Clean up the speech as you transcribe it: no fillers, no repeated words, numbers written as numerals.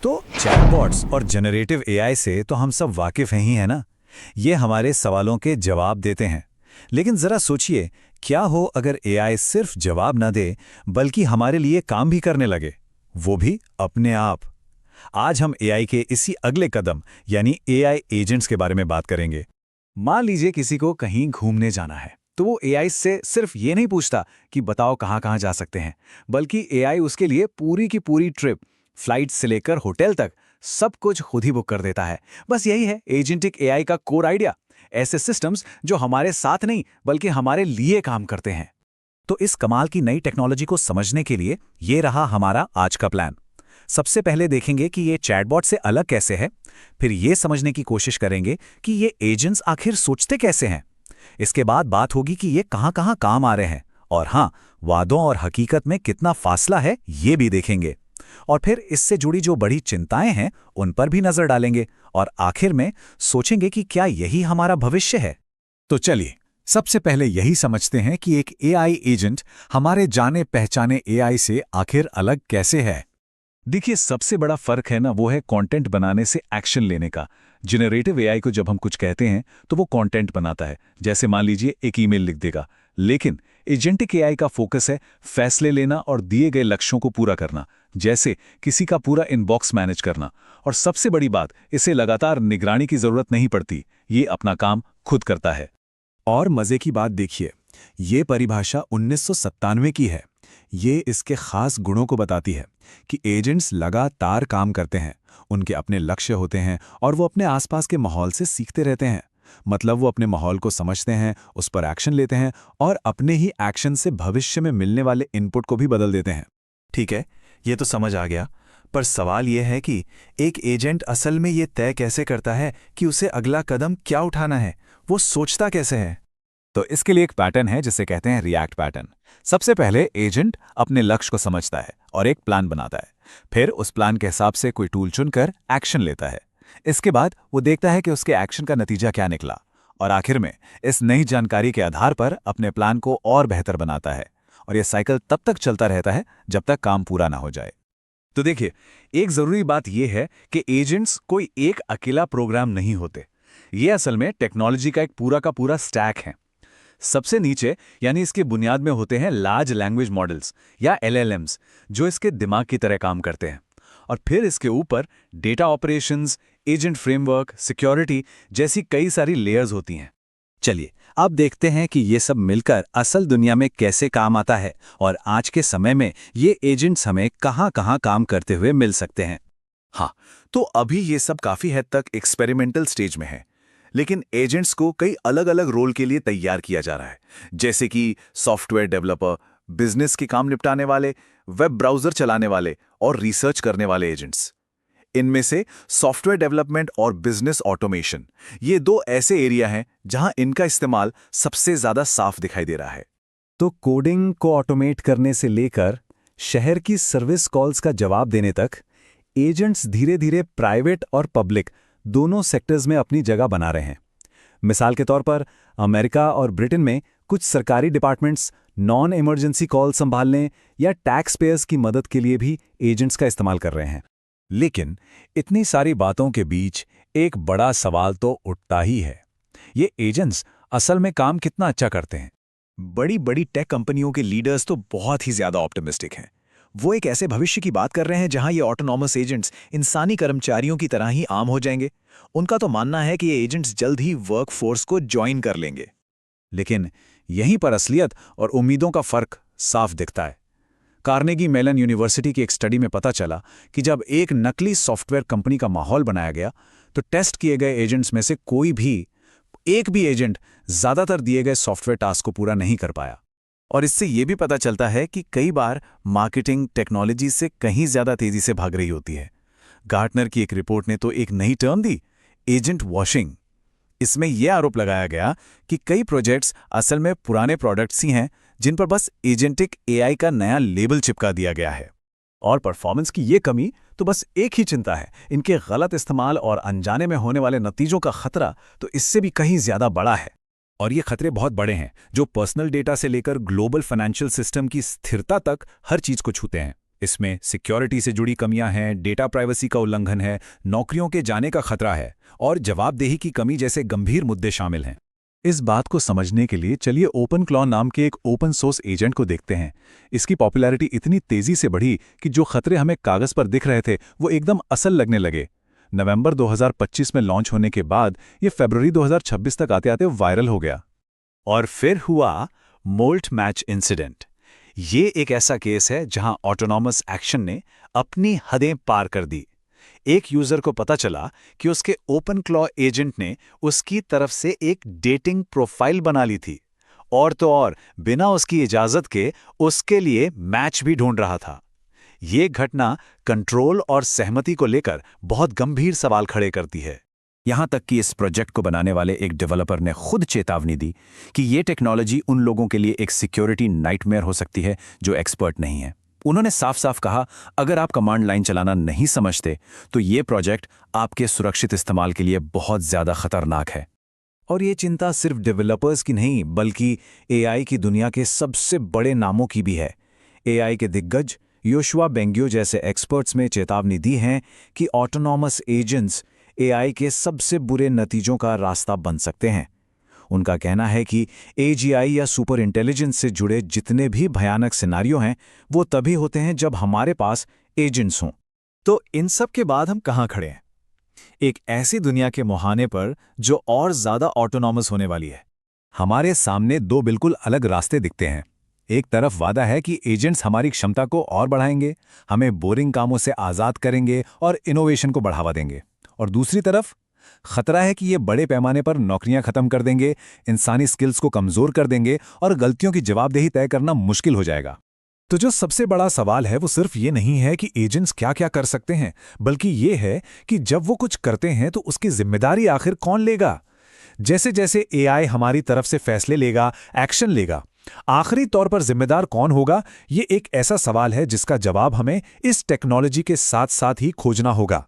तो चैटबॉट्स और generative AI से तो हम सब वाकिफ हैं ही है ना। ये हमारे सवालों के जवाब देते हैं। लेकिन जरा सोचिए, क्या हो अगर एआई सिर्फ जवाब न दे बल्कि हमारे लिए काम भी करने लगे, वो भी अपने आप। आज हम एआई के इसी अगले कदम यानी एआई एजेंट्स के बारे में बात करेंगे। मान लीजिए किसी को कहीं घूमने जाना है, तो वो एआई से सिर्फ ये नहीं पूछता कि बताओ कहाँ कहाँ जा सकते हैं, बल्कि एआई उसके लिए पूरी की पूरी ट्रिप, फ्लाइट से लेकर होटल तक सब कुछ खुद ही बुक कर देता है। बस यही है एजेंटिक एआई का कोर आइडिया। ऐसे सिस्टम्स जो हमारे साथ नहीं बल्कि हमारे लिए काम करते हैं। तो इस कमाल की नई टेक्नोलॉजी को समझने के लिए ये रहा हमारा आज का प्लान। सबसे पहले देखेंगे कि ये चैटबॉट से अलग कैसे है, फिर ये समझने की कोशिश करेंगे कि ये एजेंट्स आखिर सोचते कैसे हैं। इसके बाद बात होगी कि ये कहाँ कहाँ काम आ रहे हैं, और हाँ, वादों और हकीकत में कितना फासला है ये भी देखेंगे। और फिर इससे जुड़ी जो बड़ी चिंताएं हैं उन पर भी नजर डालेंगे, और आखिर में सोचेंगे कि क्या यही हमारा भविष्य है। तो चलिए सबसे पहले यही समझते हैं कि एक एआई एजेंट हमारे जाने पहचाने एआई से आखिर अलग कैसे है। देखिए, सबसे बड़ा फर्क है ना, वो है कंटेंट बनाने से एक्शन लेने का। जनरेटिव एआई को जब हम कुछ कहते हैं तो वो कंटेंट बनाता है, जैसे मान लीजिए एक ईमेल लिख देगा। लेकिन एजेंटिक एआई का फोकस है फैसले लेना और दिए गए लक्ष्यों को पूरा करना, जैसे किसी का पूरा इनबॉक्स मैनेज करना। और सबसे बड़ी बात, इसे लगातार निगरानी की जरूरत नहीं पड़ती, ये अपना काम खुद करता है। और मजे की बात देखिए, ये परिभाषा 1997 की है। ये इसके खास गुणों को बताती है कि एजेंट्स लगातार काम करते हैं, उनके अपने लक्ष्य होते हैं और वो अपने आसपास के माहौल से सीखते रहते हैं। मतलब वो अपने माहौल को समझते हैं, उस पर एक्शन लेते हैं और अपने ही एक्शन से भविष्य में मिलने वाले इनपुट को भी बदल देते हैं। ठीक है, ये तो समझ आ गया, पर सवाल ये है कि एक एजेंट असल में ये तय कैसे करता है कि उसे अगला कदम क्या उठाना है? वो सोचता कैसे है? तो इसके लिए एक पैटर्न है जिसे कहते हैं रिएक्ट पैटर्न। सबसे पहले एजेंट अपने लक्ष्य को समझता है और एक प्लान बनाता है। फिर उस प्लान के हिसाब से कोई टूल चुनकर एक्शन लेता है। इसके बाद वो देखता है कि उसके एक्शन का नतीजा क्या निकला, और आखिर में इस नई जानकारी के आधार पर अपने प्लान को और बेहतर बनाता है। और यह साइकिल तब तक चलता रहता है जब तक काम पूरा ना हो जाए। तो देखिए, एक जरूरी बात यह है कि एजेंट्स कोई एक अकेला प्रोग्राम नहीं होते। ये असल में टेक्नोलॉजी का एक पूरा का पूरा स्टैक है। सबसे नीचे यानी इसके बुनियाद में होते हैं लार्ज लैंग्वेज मॉडल्स या एलएलएम्स, जो इसके दिमाग की तरह काम करते हैं। और फिर इसके ऊपर data operations, agent framework, security जैसी कई सारी लेयर्स होती हैं। चलिए अब देखते हैं कि ये सब मिलकर असल दुनिया में कैसे काम आता है, और आज के समय में ये एजेंट्स हमें कहाँ कहाँ काम करते हुए मिल सकते हैं। हाँ, तो अभी ये सब काफी हद तक एक्सपेरिमेंटल स्टेज में है, लेकिन एजेंट्स को कई अलग अलग रोल के लिए तैयार किया जा रहा है, जैसे कि सॉफ्टवेयर डेवलपर, बिजनेस के काम निपटाने वाले, वेब ब्राउजर चलाने वाले और रिसर्च करने वाले एजेंट्स। इनमें से सॉफ्टवेयर डेवलपमेंट और बिजनेस ऑटोमेशन, ये दो ऐसे एरिया हैं जहां इनका इस्तेमाल सबसे ज्यादा साफ दिखाई दे रहा है। तो कोडिंग को ऑटोमेट करने से लेकर शहर की सर्विस कॉल्स का जवाब देने तक एजेंट्स धीरे धीरे प्राइवेट और पब्लिक दोनों सेक्टर्स में अपनी जगह बना रहे हैं। मिसाल के तौर पर अमेरिका और ब्रिटेन में कुछ सरकारी डिपार्टमेंट्स नॉन इमरजेंसी कॉल संभालने या टैक्स पेयर्स की मदद के लिए भी एजेंट्स का इस्तेमाल कर रहे हैं। लेकिन इतनी सारी बातों के बीच एक बड़ा सवाल तो उठता ही है, ये एजेंट्स असल में काम कितना अच्छा करते हैं। बड़ी बड़ी टेक कंपनियों के लीडर्स तो बहुत ही ज्यादा ऑप्टिमिस्टिक हैं। वो एक ऐसे भविष्य की बात कर रहे हैं जहां ये ऑटोनॉमस एजेंट्स इंसानी कर्मचारियों की तरह ही आम हो जाएंगे। उनका तो मानना है कि ये एजेंट्स जल्द ही वर्कफोर्स को ज्वाइन कर लेंगे। लेकिन यहीं पर असलियत और उम्मीदों का फर्क साफ दिखता है। कार्नेगी मेलन यूनिवर्सिटी की एक स्टडी में पता चला कि जब एक नकली सॉफ्टवेयर कंपनी का माहौल बनाया गया, तो टेस्ट किए गए एजेंट्स में से एक भी एजेंट ज्यादातर दिए गए सॉफ्टवेयर टास्क को पूरा नहीं कर पाया। और इससे यह भी पता चलता है कि कई बार मार्केटिंग टेक्नोलॉजी से कहीं ज्यादा तेजी से भाग रही होती है। गार्टनर की एक रिपोर्ट ने तो एक नई टर्म दी, एजेंट वॉशिंग। इसमें यह आरोप लगाया गया कि कई प्रोजेक्ट्स असल में पुराने प्रोडक्ट्स ही हैं जिन पर बस एजेंटिक एआई का नया लेबल चिपका दिया गया है। और परफॉर्मेंस की ये कमी तो बस एक ही चिंता है, इनके गलत इस्तेमाल और अनजाने में होने वाले नतीजों का खतरा तो इससे भी कहीं ज्यादा बड़ा है। और ये खतरे बहुत बड़े हैं, जो पर्सनल डेटा से लेकर ग्लोबल फाइनेंशियल सिस्टम की स्थिरता तक हर चीज को छूते हैं। इसमें सिक्योरिटी से जुड़ी कमियां हैं, डेटा प्राइवेसी का उल्लंघन है, नौकरियों के जाने का खतरा है और जवाबदेही की कमी जैसे गंभीर मुद्दे शामिल हैं। इस बात को समझने के लिए चलिए ओपनक्लॉ नाम के एक ओपन सोर्स एजेंट को देखते हैं। इसकी पॉपुलैरिटी इतनी तेजी से बढ़ी कि जो खतरे हमें कागज पर दिख रहे थे वो एकदम असल लगने लगे। नवंबर 2025 में लॉन्च होने के बाद ये फरवरी 2026 तक आते आते वायरल हो गया। और फिर हुआ मोल्ट मैच इंसिडेंट। ये एक ऐसा केस है जहां ऑटोनॉमस एक्शन ने अपनी हदें पार कर दी। एक यूजर को पता चला कि उसके ओपनक्लॉ एजेंट ने उसकी तरफ से एक डेटिंग प्रोफाइल बना ली थी और तो और बिना उसकी इजाजत के उसके लिए मैच भी ढूंढ रहा था। ये घटना कंट्रोल और सहमति को लेकर बहुत गंभीर सवाल खड़े करती है। यहां तक कि इस प्रोजेक्ट को बनाने वाले एक डेवलपर ने खुद चेतावनी दी कि ये टेक्नोलॉजी उन लोगों के लिए एक सिक्योरिटी नाइटमेयर हो सकती है जो एक्सपर्ट नहीं है। उन्होंने साफ साफ कहा, अगर आप कमांड लाइन चलाना नहीं समझते तो ये प्रोजेक्ट आपके सुरक्षित इस्तेमाल के लिए बहुत ज़्यादा खतरनाक है। और ये चिंता सिर्फ डेवलपर्स की नहीं बल्कि एआई की दुनिया के सबसे बड़े नामों की भी है। एआई के दिग्गज योशुआ बेंगियो जैसे एक्सपर्ट्स में चेतावनी दी है कि ऑटोनॉमस एजेंट्स एआई के सबसे बुरे नतीजों का रास्ता बन सकते हैं। उनका कहना है कि एजीआई या सुपर इंटेलिजेंस से जुड़े जितने भी भयानक सिनारियो हैं वो तभी होते हैं जब हमारे पास एजेंट्स हों। तो इन सब के बाद हम कहाँ खड़े हैं? एक ऐसी दुनिया के मुहाने पर जो और ज़्यादा ऑटोनॉमस होने वाली है। हमारे सामने दो बिल्कुल अलग रास्ते दिखते हैं। एक तरफ वादा है कि एजेंट्स हमारी क्षमता को और बढ़ाएंगे, हमें बोरिंग कामों से आज़ाद करेंगे और इनोवेशन को बढ़ावा देंगे। और दूसरी तरफ खतरा है कि ये बड़े पैमाने पर नौकरियां खत्म कर देंगे, इंसानी स्किल्स को कमज़ोर कर देंगे और गलतियों की जवाबदेही तय करना मुश्किल हो जाएगा। तो जो सबसे बड़ा सवाल है वो सिर्फ ये नहीं है कि एजेंट्स क्या क्या कर सकते हैं, बल्कि ये है कि जब वो कुछ करते हैं तो उसकी जिम्मेदारी आखिर कौन लेगा। जैसे जैसे एआई हमारी तरफ से फैसले लेगा, एक्शन लेगा, आखिरी तौर पर जिम्मेदार कौन होगा, ये एक ऐसा सवाल है जिसका जवाब हमें इस टेक्नोलॉजी के साथ साथ ही खोजना होगा।